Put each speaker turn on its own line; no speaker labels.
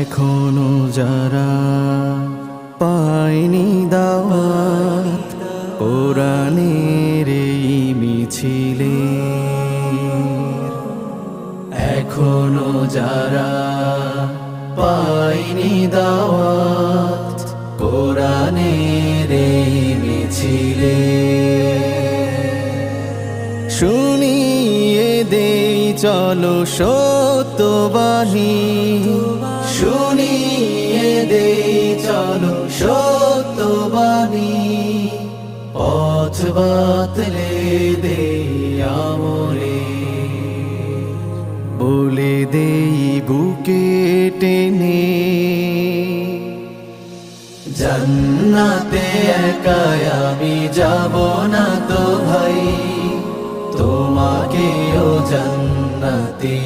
এখনো যারা পায়নি দাওয়াত কোরআনের এই মিছিলে, এখনো যারা পায়নি দাওয়াত কোরআনের এই মিছিলে, শুনিয়ে দেই চলো সত্যবাণী, শুনিয়ে দেই চলো সত্যবাণী, পথ বাতলে দেই আমরে, বলে দেই বুকে টেনে, জান্নাতে একা আমি যাব না তো ভাই, তোমাকেও জান্নাতি